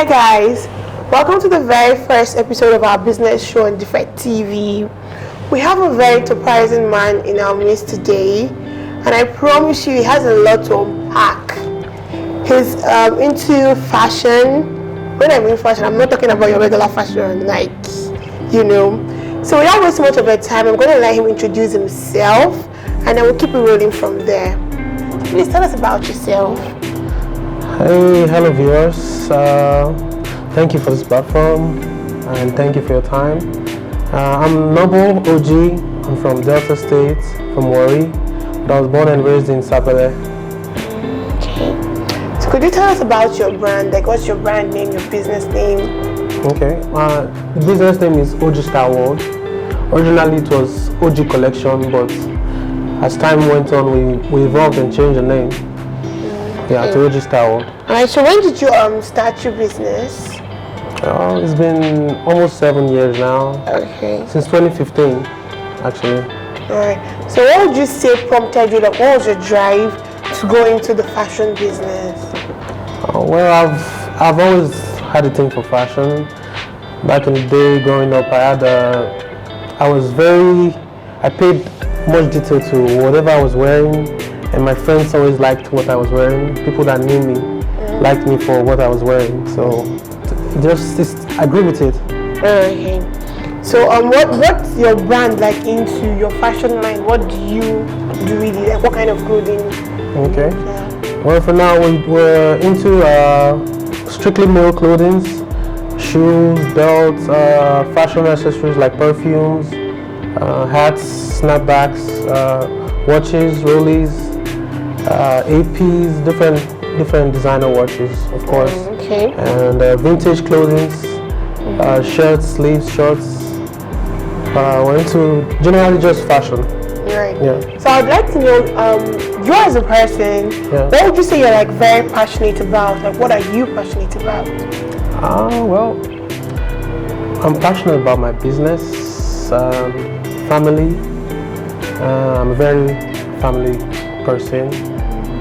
Hi guys, welcome to the very first episode of our business show on DFETTV. We have a very surprising man in our midst today, and I promise you he has a lot to unpack. He's into fashion. When I mean fashion, I'm not talking about your regular fashion, like, you know. So without wasting much of your time, I'm going to let him introduce himself, and then we'll keep it rolling from there. Please tell us about yourself. Hey, hello viewers. Thank you for this platform and thank you for your time. I'm Noble OG. I'm from Delta State, from Warri, but I was born and raised in Sapele. Okay. So could you tell us about your brand? Like, what's your brand name, your business name? Okay. The business name is Gstarworld. Originally it was OG Collection, but as time went on, we evolved and changed the name. Yeah, to Gstarworld. Alright, so when did you start your business? It's been almost 7 years now. Okay. Since 2015, actually. Alright. So what would you say prompted you, like what was your drive to go into the fashion business? Well, I've always had a thing for fashion. Back in the day, growing up, I paid much detail to whatever I was wearing, and my friends always liked what I was wearing. People that knew me liked me for what I was wearing, so I agree with it. Okay. So what's your brand like into your fashion line? What do you do really? Like what kind of clothing? Okay. Yeah. Well, for now we're into strictly male clothing, shoes, belts, fashion accessories like perfumes, hats, snapbacks, watches, rollies, APs, different designer watches, of course. Okay. And vintage clothing, shirts, sleeves, shorts. We're into generally just fashion. Right. Yeah. So I'd like to know, you as a person, what would you say you're like very passionate about? Like what are you passionate about? Well, I'm passionate about my business, family. I'm a very family person,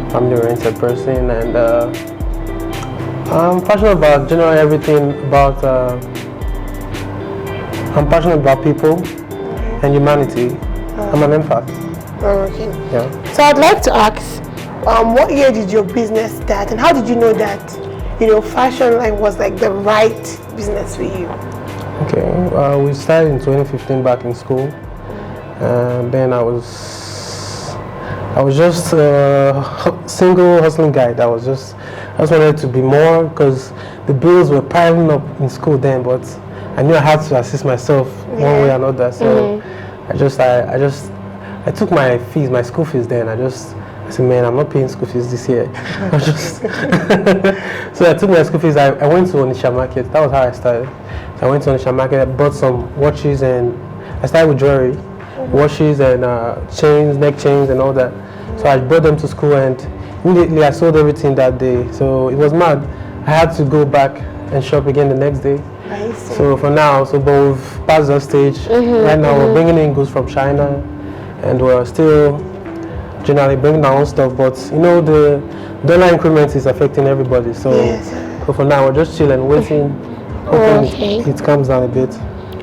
family-oriented person, and I'm passionate about generally everything about. I'm passionate about people and humanity. I'm an empath. Okay. Yeah. So I'd like to ask, what year did your business start, and how did you know that, fashion line was like the right business for you? Okay. We started in 2015 back in school, and then I was just a single hustling guy. I just wanted to be more because the bills were piling up in school then, but I knew I had to assist myself one way or another. So I took my school fees then. I said, man, I'm not paying school fees this year. So I took my school fees. I went to Onitsha market. That was how I started. So I went to Onitsha market, bought some watches, and I started with jewelry. Watches and chains, neck chains and all that. So I brought them to school, and immediately I sold everything that day. So it was mad. I had to go back and shop again the next day. I see. So for now, we've passed that stage. Right now we're bringing in goods from China, and we're still generally bringing our own stuff. But the dollar increment is affecting everybody. So, but for now we're just chilling, waiting. Hoping it comes down a bit.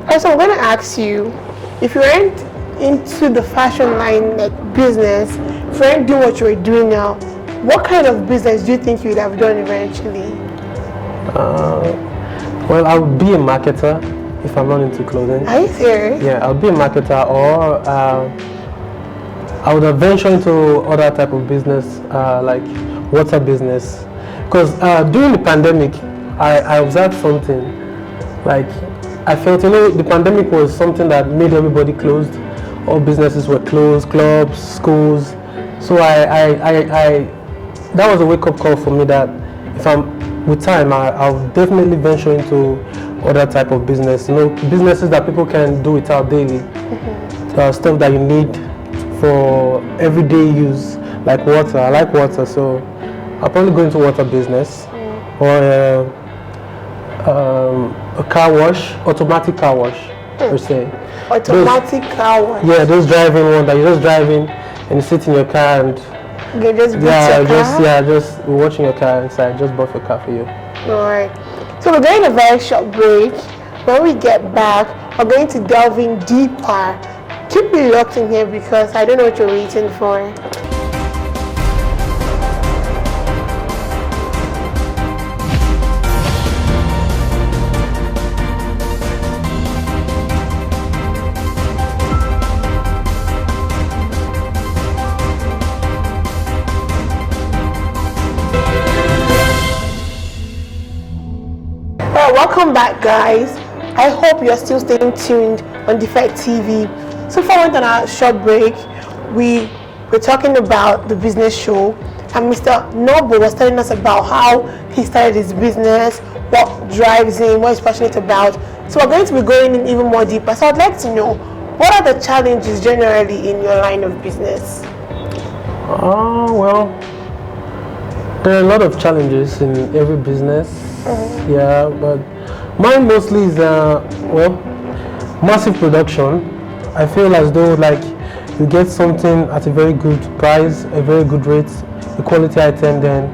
Also, I'm going to ask you, if you went into the fashion line business, if you weren't doing what you were doing now, what kind of business do you think you would have done eventually? Well, I would be a marketer if I'm not into clothing. Are you serious? Yeah, I'll be a marketer, or I would venture into other type of business, like water business. Because during the pandemic, I observed something. Like, I felt, the pandemic was something that made everybody closed. All businesses were closed, clubs, schools. So that was a wake-up call for me that if with time, I'll definitely venture into other type of business. Businesses that people can do without daily. Stuff that you need for everyday use, like water. I like water, so I'll probably go into water business, or a car wash, automatic car wash, per se. Automatic car wash? Yeah, those driving one that you're just driving and you sit in your car and you just watching your car inside. Just bought your car for you. Alright. So we're going a very short break. When we get back, we're going to delve in deeper. Keep me locked in here because I don't know what you're waiting for. Welcome back, guys. I hope you're still staying tuned on DFETTV. So far, went on our short break. We were talking about the business show, and Mr. Noble was telling us about how he started his business, what drives him, what he's passionate about. So we're going to be going in even more deeper. So I'd like to know, what are the challenges generally in your line of business? Well, there are a lot of challenges in every business. Yeah, but mine mostly is massive production. I feel as though like you get something at a very good price, a very good rate, a quality item, then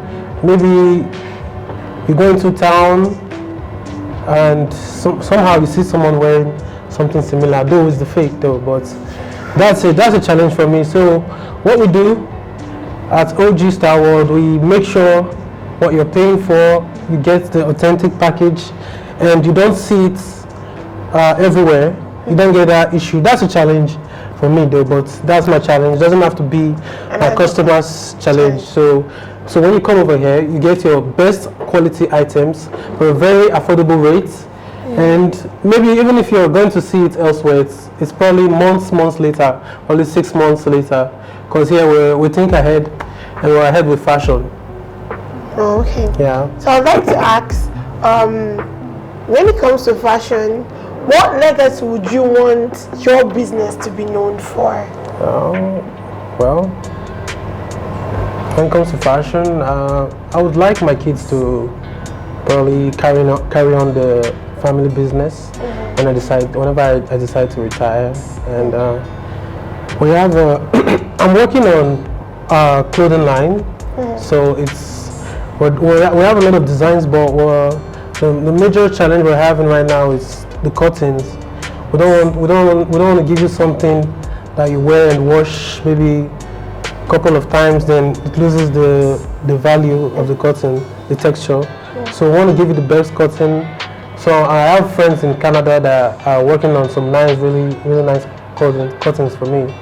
maybe you go into town and somehow you see someone wearing something similar, though it's the fake though, but that's a challenge for me. So what we do at Gstarworld, we make sure what you're paying for, you get the authentic package, and you don't see it everywhere. You don't get that issue. That's a challenge for me though, but that's my challenge. It doesn't have to be my customer's challenge. So when you come over here, you get your best quality items for a very affordable rate. And maybe even if you're going to see it elsewhere, it's probably months later, only 6 months later, because here we think ahead, and we're ahead with fashion. Oh, okay. Yeah. So I'd like to ask, when it comes to fashion, what legacy would you want your business to be known for? Well, when it comes to fashion, I would like my kids to probably carry on the family business whenever I decide to retire. And we have I'm working on a clothing line, so we have a lot of designs, but the major challenge we're having right now is the curtains. We don't want to give you something that you wear and wash maybe a couple of times, then it loses the value of the cotton, the texture. So we want to give you the best cotton. So I have friends in Canada that are working on some really nice cottons for me.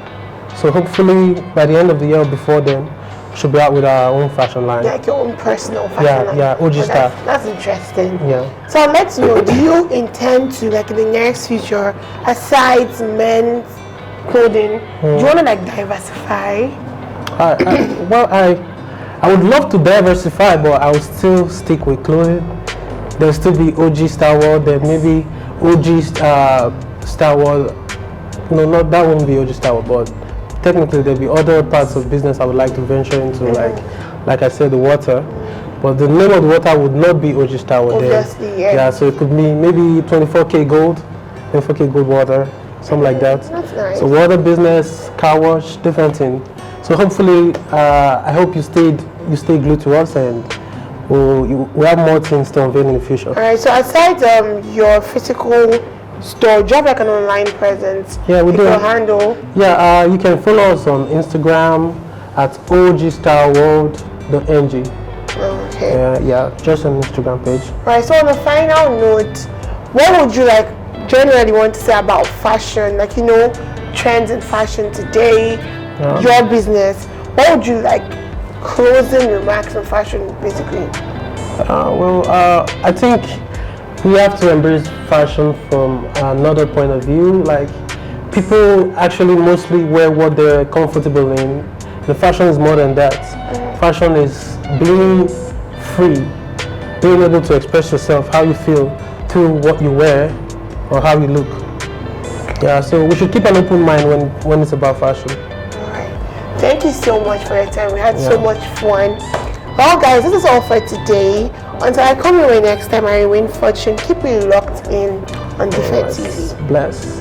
So hopefully by the end of the year or before then, should be out with our own fashion line. Like your own personal fashion line? Yeah, Gstar. That's interesting. Yeah. So I'd like to know, do you intend to, like in the next future, aside men's clothing, do you want to like diversify? I would love to diversify, but I would still stick with clothing. There'll still be Gstarworld, there maybe Gstarworld. No, not that won't be Gstarworld, but technically there'll be other parts of business I would like to venture into, like I said, the water. But the name of the water would not be Gstarworld. Obviously, yeah. So it could be maybe 24K gold water, something like that. That's nice. So water business, car wash, different thing. So hopefully, I hope you stay glued to us, and we have more things to unveil in the future. All right. So aside your physical store, do you have like an online presence? Yeah, we do. Your handle? Yeah, you can follow us on Instagram at Gstarworld.ng. Okay. Yeah, just an Instagram page. Right. So on a final note, what would you like generally want to say about fashion? Like, trends in fashion today, your business. What would you like closing remarks on fashion, basically? I think we have to embrace fashion from another point of view. Like, people actually mostly wear what they're comfortable in. The fashion is more than that. Fashion is being free, being able to express yourself, how you feel through what you wear or how you look. Yeah, so we should keep an open mind when it's about fashion. All right. Thank you so much for your time. We had so much fun. Well, guys, this is all for today. Until I come your way next time, I remain Fortune. Keep me locked in on DFETTV. Bless.